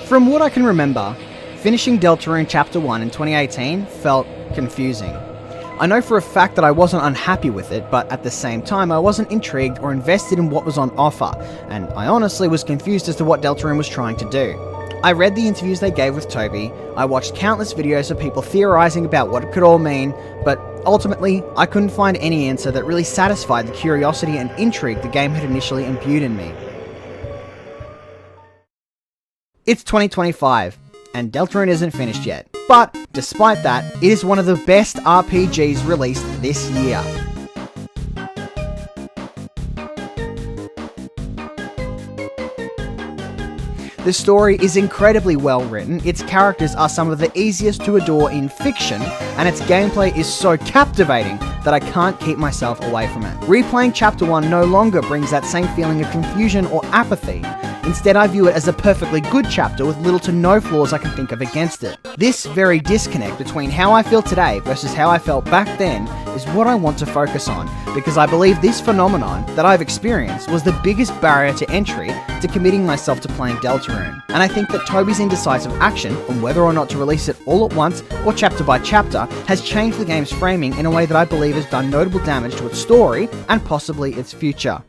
From what I can remember, finishing Deltarune Chapter 1 in 2018 felt confusing. I know for a fact that I wasn't unhappy with it, but at the same time I wasn't intrigued or invested in what was on offer, and I honestly was confused as to what Deltarune was trying to do. I read the interviews they gave with Toby, I watched countless videos of people theorising about what it could all mean, but ultimately I couldn't find any answer that really satisfied the curiosity and intrigue the game had initially imbued in me. It's 2025, and Deltarune isn't finished yet, but despite that, it is one of the best RPGs released this year. The story is incredibly well written, its characters are some of the easiest to adore in fiction, and its gameplay is so captivating that I can't keep myself away from it. Replaying Chapter 1 no longer brings that same feeling of confusion or apathy. Instead, I view it as a perfectly good chapter with little to no flaws I can think of against it. This very disconnect between how I feel today versus how I felt back then is what I want to focus on, because I believe this phenomenon that I've experienced was the biggest barrier to entry to committing myself to playing Deltarune. And I think that Toby's indecisive action on whether or not to release it all at once or chapter by chapter has changed the game's framing in a way that I believe has done notable damage to its story and possibly its future.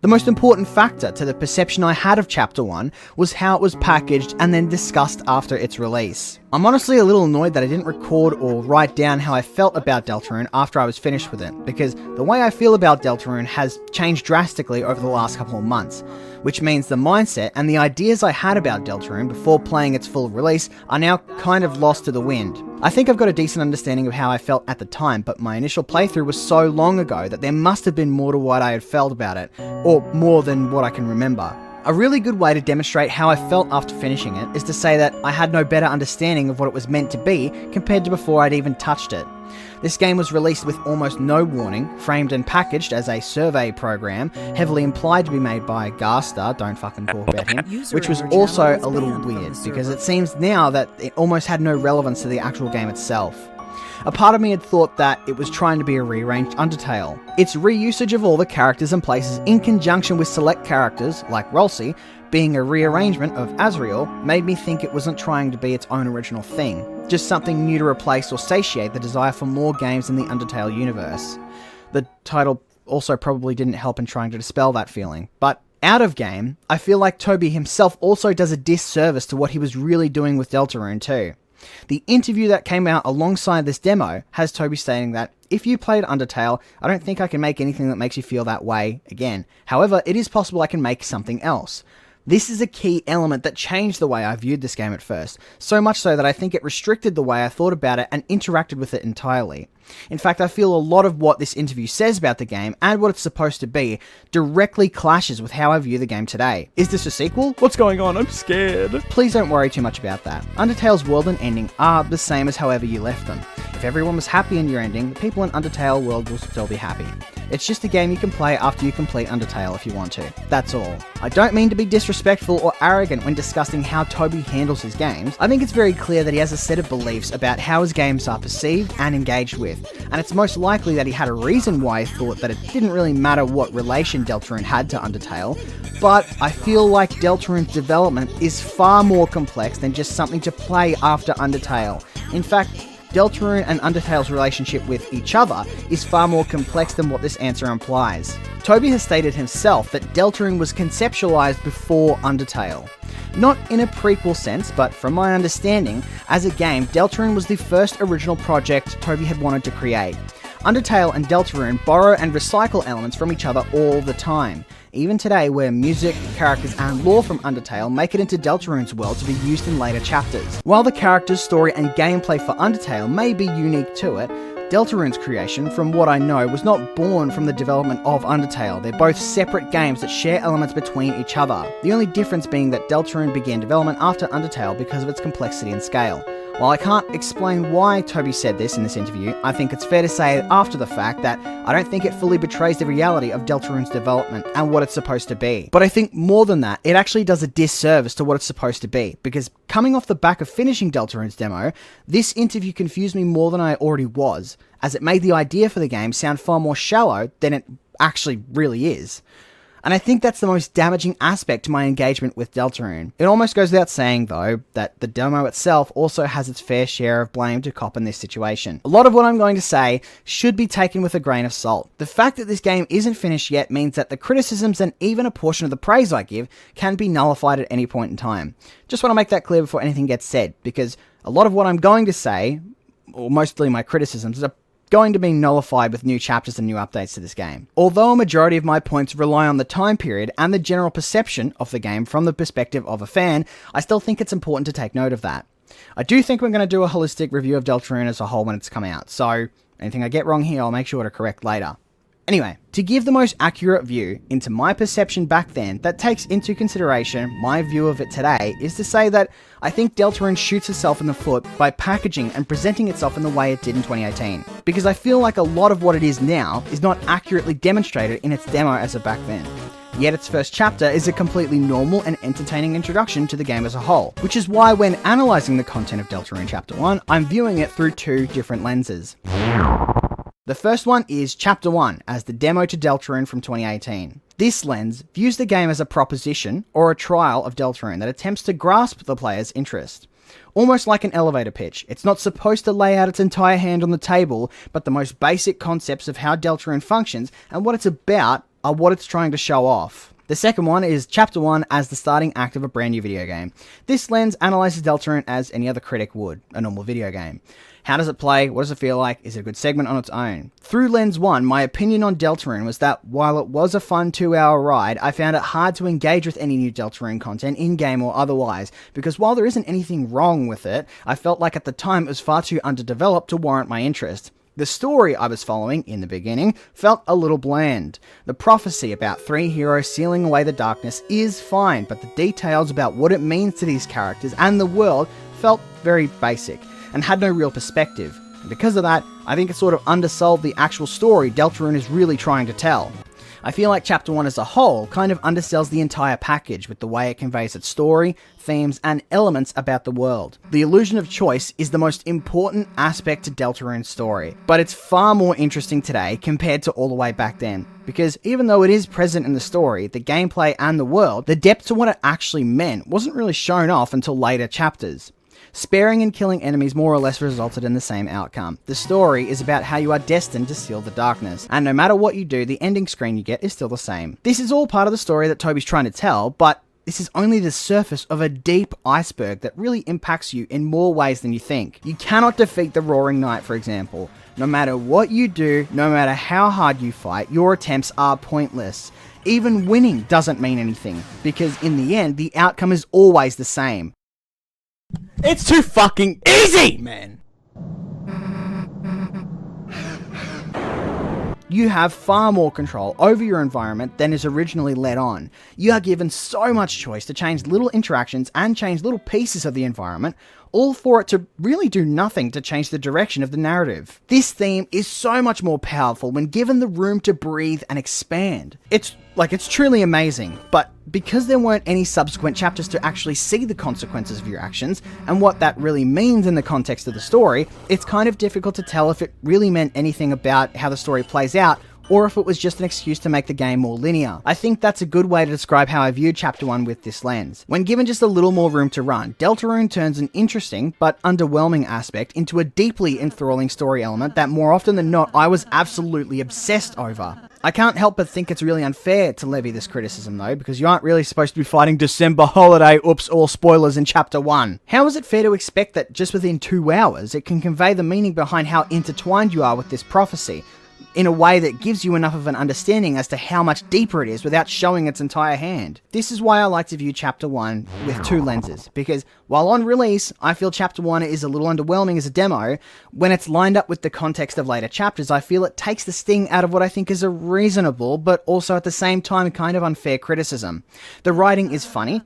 The most important factor to the perception I had of Chapter 1 was how it was packaged and then discussed after its release. I'm honestly a little annoyed that I didn't record or write down how I felt about Deltarune after I was finished with it, because the way I feel about Deltarune has changed drastically over the last couple of months, which means the mindset and the ideas I had about Deltarune before playing its full release are now kind of lost to the wind. I think I've got a decent understanding of how I felt at the time, but my initial playthrough was so long ago that there must have been more to what I had felt about it, or more than what I can remember. A really good way to demonstrate how I felt after finishing it is to say that I had no better understanding of what it was meant to be compared to before I'd even touched it. This game was released with almost no warning, framed and packaged as a survey program, heavily implied to be made by Garstar, don't fucking talk about him, which was also a little weird, because it seems now that it almost had no relevance to the actual game itself. A part of me had thought that it was trying to be a rearranged Undertale. Its reusage of all the characters and places in conjunction with select characters, like Rolsey, being a rearrangement of Azrael, made me think it wasn't trying to be its own original thing, just something new to replace or satiate the desire for more games in the Undertale universe. The title also probably didn't help in trying to dispel that feeling, but out of game, I feel like Toby himself also does a disservice to what he was really doing with Deltarune too. The interview that came out alongside this demo has Toby stating that, if you played Undertale, I don't think I can make anything that makes you feel that way again. However, it is possible I can make something else. This is a key element that changed the way I viewed this game at first, so much so that I think it restricted the way I thought about it and interacted with it entirely. In fact, I feel a lot of what this interview says about the game and what it's supposed to be directly clashes with how I view the game today. Is this a sequel? What's going on? I'm scared. Please don't worry too much about that. Undertale's world and ending are the same as however you left them. If everyone was happy in your ending, the people in Undertale world will still be happy. It's just a game you can play after you complete Undertale if you want to. That's all. I don't mean to be disrespectful or arrogant when discussing how Toby handles his games. I think it's very clear that he has a set of beliefs about how his games are perceived and engaged with, and it's most likely that he had a reason why he thought that it didn't really matter what relation Deltarune had to Undertale, but I feel like Deltarune's development is far more complex than just something to play after Undertale. In fact, Deltarune and Undertale's relationship with each other is far more complex than what this answer implies. Toby has stated himself that Deltarune was conceptualized before Undertale. Not in a prequel sense, but from my understanding, as a game, Deltarune was the first original project Toby had wanted to create. Undertale and Deltarune borrow and recycle elements from each other all the time, even today where music, characters and lore from Undertale make it into Deltarune's world to be used in later chapters. While the characters, story and gameplay for Undertale may be unique to it, Deltarune's creation, from what I know, was not born from the development of Undertale. They're both separate games that share elements between each other. The only difference being that Deltarune began development after Undertale because of its complexity and scale. While I can't explain why Toby said this in this interview, I think it's fair to say after the fact that I don't think it fully betrays the reality of Deltarune's development and what it's supposed to be. But I think more than that, it actually does a disservice to what it's supposed to be, because coming off the back of finishing Deltarune's demo, this interview confused me more than I already was, as it made the idea for the game sound far more shallow than it actually really is. And I think that's the most damaging aspect to my engagement with Deltarune. It almost goes without saying, though, that the demo itself also has its fair share of blame to cop in this situation. A lot of what I'm going to say should be taken with a grain of salt. The fact that this game isn't finished yet means that the criticisms and even a portion of the praise I give can be nullified at any point in time. Just want to make that clear before anything gets said, because a lot of what I'm going to say, or mostly my criticisms, are going to be nullified with new chapters and new updates to this game. Although a majority of my points rely on the time period and the general perception of the game from the perspective of a fan, I still think it's important to take note of that. I do think we're going to do a holistic review of Deltarune as a whole when it's come out, so anything I get wrong here I'll make sure to correct later. Anyway, to give the most accurate view into my perception back then that takes into consideration my view of it today is to say that I think Deltarune shoots itself in the foot by packaging and presenting itself in the way it did in 2018. Because I feel like a lot of what it is now is not accurately demonstrated in its demo as of back then. Yet its first chapter is a completely normal and entertaining introduction to the game as a whole, which is why when analysing the content of Deltarune Chapter 1, I'm viewing it through two different lenses. The first one is Chapter 1, as the demo to Deltarune from 2018. This lens views the game as a proposition, or a trial of Deltarune that attempts to grasp the player's interest. Almost like an elevator pitch, it's not supposed to lay out its entire hand on the table, but the most basic concepts of how Deltarune functions and what it's about are what it's trying to show off. The second one is Chapter 1 as the starting act of a brand new video game. This lens analyzes Deltarune as any other critic would, a normal video game. How does it play? What does it feel like? Is it a good segment on its own? Through Lens 1, my opinion on Deltarune was that while it was a fun 2-hour ride, I found it hard to engage with any new Deltarune content, in-game or otherwise, because while there isn't anything wrong with it, I felt like at the time it was far too underdeveloped to warrant my interest. The story I was following in the beginning felt a little bland. The prophecy about 3 heroes sealing away the darkness is fine, but the details about what it means to these characters and the world felt very basic and had no real perspective. And because of that, I think it sort of undersold the actual story Deltarune is really trying to tell. I feel like Chapter 1 as a whole kind of undersells the entire package with the way it conveys its story, themes, and elements about the world. The illusion of choice is the most important aspect to Deltarune's story, but it's far more interesting today compared to all the way back then. Because even though it is present in the story, the gameplay and the world, the depth to what it actually meant wasn't really shown off until later chapters. Sparing and killing enemies more or less resulted in the same outcome. The story is about how you are destined to seal the darkness, and no matter what you do, the ending screen you get is still the same. This is all part of the story that Toby's trying to tell, but this is only the surface of a deep iceberg that really impacts you in more ways than you think. You cannot defeat the Roaring Knight, for example. No matter what you do, no matter how hard you fight, your attempts are pointless. Even winning doesn't mean anything, because in the end, the outcome is always the same. It's too fucking easy, man! You have far more control over your environment than is originally let on. You are given so much choice to change little interactions and change little pieces of the environment, all for it to really do nothing to change the direction of the narrative. This theme is so much more powerful when given the room to breathe and expand. It's truly amazing, but because there weren't any subsequent chapters to actually see the consequences of your actions and what that really means in the context of the story, it's kind of difficult to tell if it really meant anything about how the story plays out, or if it was just an excuse to make the game more linear. I think that's a good way to describe how I viewed Chapter 1 with this lens. When given just a little more room to run, Deltarune turns an interesting but underwhelming aspect into a deeply enthralling story element that more often than not I was absolutely obsessed over. I can't help but think it's really unfair to levy this criticism though, because you aren't really supposed to be fighting December holiday, oops, all spoilers in Chapter 1. How is it fair to expect that just within 2 hours it can convey the meaning behind how intertwined you are with this prophecy? in a way that gives you enough of an understanding as to how much deeper it is without showing its entire hand. This is why I like to view Chapter 1 with two lenses, because while on release, I feel Chapter 1 is a little underwhelming as a demo, when it's lined up with the context of later chapters, I feel it takes the sting out of what I think is a reasonable, but also at the same time kind of unfair criticism. The writing is funny.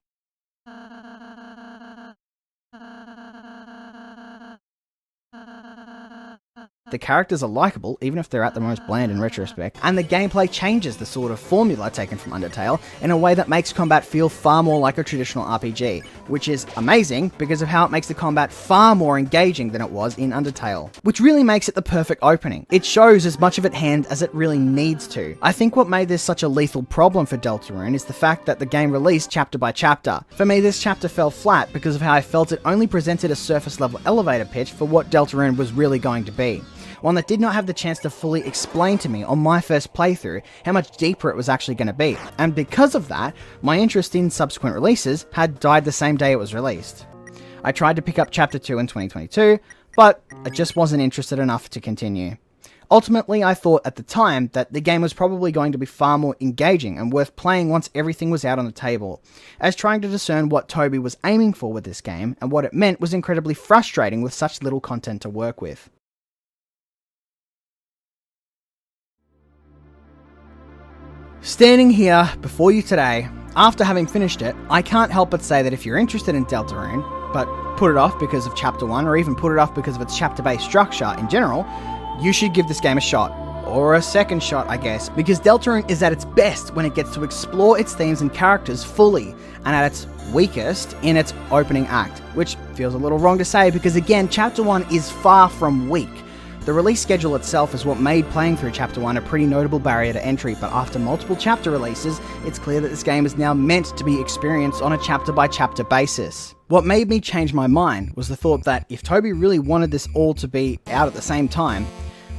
The characters are likeable, even if they're at the most bland in retrospect, and the gameplay changes the sort of formula taken from Undertale in a way that makes combat feel far more like a traditional RPG, which is amazing because of how it makes the combat far more engaging than it was in Undertale, which really makes it the perfect opening. It shows as much of its hand as it really needs to. I think what made this such a lethal problem for Deltarune is the fact that the game released chapter by chapter. For me, this chapter fell flat because of how I felt it only presented a surface level elevator pitch for what Deltarune was really going to be. One that did not have the chance to fully explain to me on my first playthrough how much deeper it was actually going to be, and because of that, my interest in subsequent releases had died the same day it was released. I tried to pick up Chapter 2 in 2022, but I just wasn't interested enough to continue. Ultimately, I thought at the time that the game was probably going to be far more engaging and worth playing once everything was out on the table, as trying to discern what Toby was aiming for with this game and what it meant was incredibly frustrating with such little content to work with. Standing here before you today, after having finished it, I can't help but say that if you're interested in Deltarune, but put it off because of Chapter 1, or even put it off because of its chapter-based structure in general, you should give this game a shot. Or a second shot, I guess, because Deltarune is at its best when it gets to explore its themes and characters fully, and at its weakest in its opening act, which feels a little wrong to say because again, Chapter 1 is far from weak. The release schedule itself is what made playing through Chapter 1 a pretty notable barrier to entry, but after multiple chapter releases, it's clear that this game is now meant to be experienced on a chapter-by-chapter basis. What made me change my mind was the thought that if Toby really wanted this all to be out at the same time,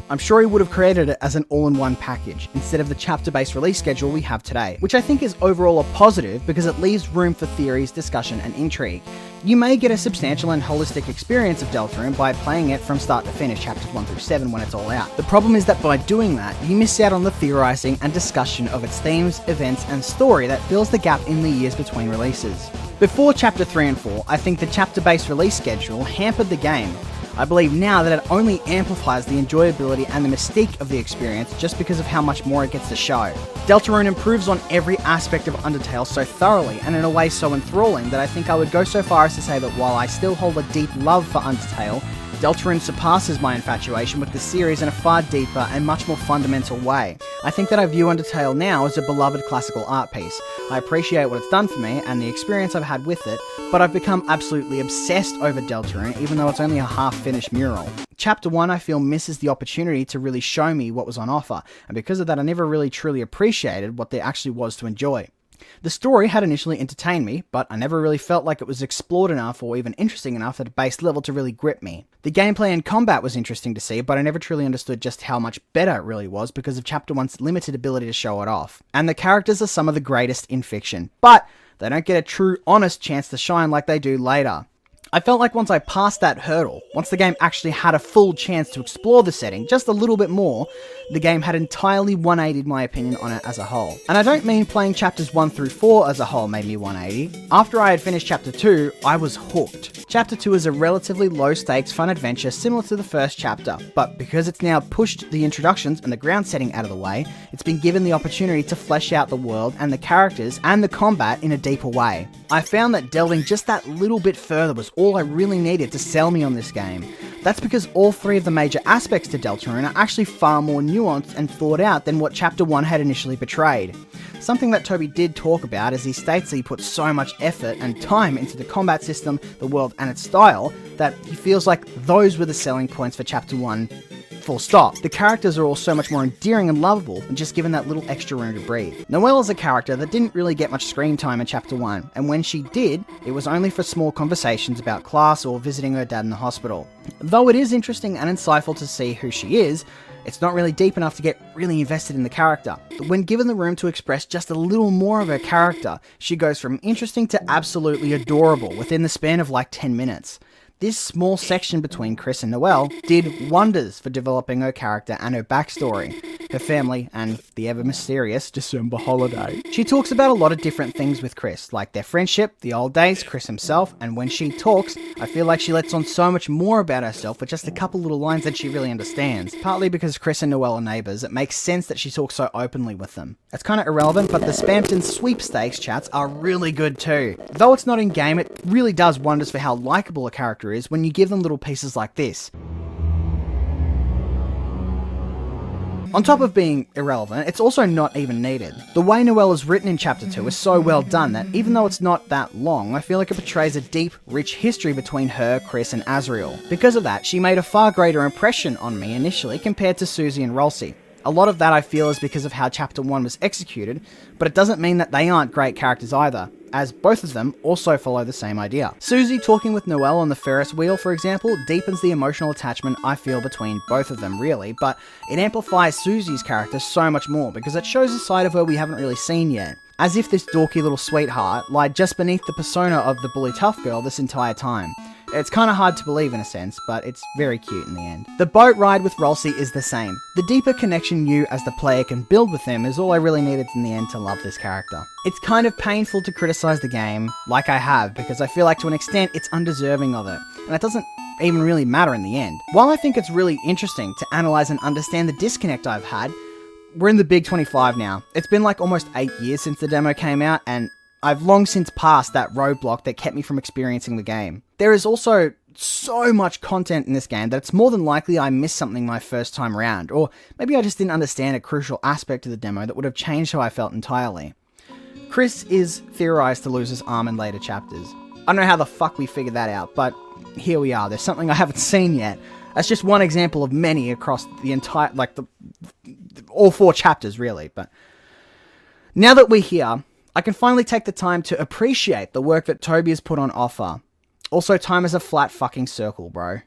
I'm sure he would have created it as an all-in-one package, instead of the chapter-based release schedule we have today, which I think is overall a positive because it leaves room for theories, discussion, and intrigue. You may get a substantial and holistic experience of Deltarune by playing it from start to finish, chapters 1 through 7 when it's all out. The problem is that by doing that, you miss out on the theorizing and discussion of its themes, events, and story that fills the gap in the years between releases. Before chapter 3 and 4, I think the chapter-based release schedule hampered the game. I believe now that it only amplifies the enjoyability and the mystique of the experience just because of how much more it gets to show. Deltarune improves on every aspect of Undertale so thoroughly and in a way so enthralling that I think I would go so far as to say that while I still hold a deep love for Undertale, Deltarune surpasses my infatuation with the series in a far deeper and much more fundamental way. I think that I view Undertale now as a beloved classical art piece. I appreciate what it's done for me and the experience I've had with it, but I've become absolutely obsessed over Deltarune even though it's only a half-finished mural. Chapter 1 I feel misses the opportunity to really show me what was on offer, and because of that I never really truly appreciated what there actually was to enjoy. The story had initially entertained me, but I never really felt like it was explored enough or even interesting enough at a base level to really grip me. The gameplay and combat was interesting to see, but I never truly understood just how much better it really was because of Chapter 1's limited ability to show it off. And the characters are some of the greatest in fiction, but they don't get a true, honest chance to shine like they do later. I felt like once I passed that hurdle, once the game actually had a full chance to explore the setting just a little bit more, the game had entirely 180'd my opinion on it as a whole. And I don't mean playing chapters 1 through 4 as a whole made me 180. After I had finished chapter 2, I was hooked. Chapter 2 is a relatively low stakes fun adventure similar to the first chapter, but because it's now pushed the introductions and the ground setting out of the way, it's been given the opportunity to flesh out the world and the characters and the combat in a deeper way. I found that delving just that little bit further was all I really needed to sell me on this game. That's because all three of the major aspects to Deltarune are actually far more nuanced and thought out than what Chapter 1 had initially portrayed. Something that Toby did talk about is he states that he put so much effort and time into the combat system, the world and its style, that he feels like those were the selling points for Chapter 1. Full stop. The characters are all so much more endearing and lovable and just given that little extra room to breathe. Noelle is a character that didn't really get much screen time in Chapter 1, and when she did, it was only for small conversations about class or visiting her dad in the hospital. Though it is interesting and insightful to see who she is, it's not really deep enough to get really invested in the character. But when given the room to express just a little more of her character, she goes from interesting to absolutely adorable within the span of like 10 minutes. This small section between Chris and Noelle did wonders for developing her character and her backstory, her family, and the ever-mysterious December holiday. She talks about a lot of different things with Chris, like their friendship, the old days, Chris himself, and when she talks, I feel like she lets on so much more about herself with just a couple little lines that she really understands. Partly because Chris and Noelle are neighbours, it makes sense that she talks so openly with them. It's kind of irrelevant, but the Spampton sweepstakes chats are really good too. Though it's not in-game, it really does wonders for how likeable a character is when you give them little pieces like this. On top of being irrelevant, it's also not even needed. The way Noelle is written in Chapter 2 is so well done that even though it's not that long, I feel like it portrays a deep, rich history between her, Chris, and Azriel. Because of that, she made a far greater impression on me initially compared to Susie and Rolsey. A lot of that I feel is because of how Chapter 1 was executed, but it doesn't mean that they aren't great characters either, as both of them also follow the same idea. Susie talking with Noelle on the Ferris wheel, for example, deepens the emotional attachment I feel between both of them really, but it amplifies Susie's character so much more because it shows a side of her we haven't really seen yet. As if this dorky little sweetheart lied just beneath the persona of the bully tough girl this entire time. It's kind of hard to believe in a sense, but it's very cute in the end. The boat ride with Rolsey is the same. The deeper connection you as the player can build with him is all I really needed in the end to love this character. It's kind of painful to criticize the game, like I have, because I feel like to an extent it's undeserving of it, and it doesn't even really matter in the end. While I think it's really interesting to analyze and understand the disconnect I've had, we're in the Big 25 now. It's been like almost 8 years since the demo came out, and I've long since passed that roadblock that kept me from experiencing the game. There is also so much content in this game that it's more than likely I missed something my first time around, or maybe I just didn't understand a crucial aspect of the demo that would have changed how I felt entirely. Chris is theorized to lose his arm in later chapters. I don't know how the fuck we figured that out, but here we are. There's something I haven't seen yet. That's just one example of many across the entire, all 4 chapters really, but now that we're here, I can finally take the time to appreciate the work that Toby has put on offer. Also, time is a flat fucking circle, bro.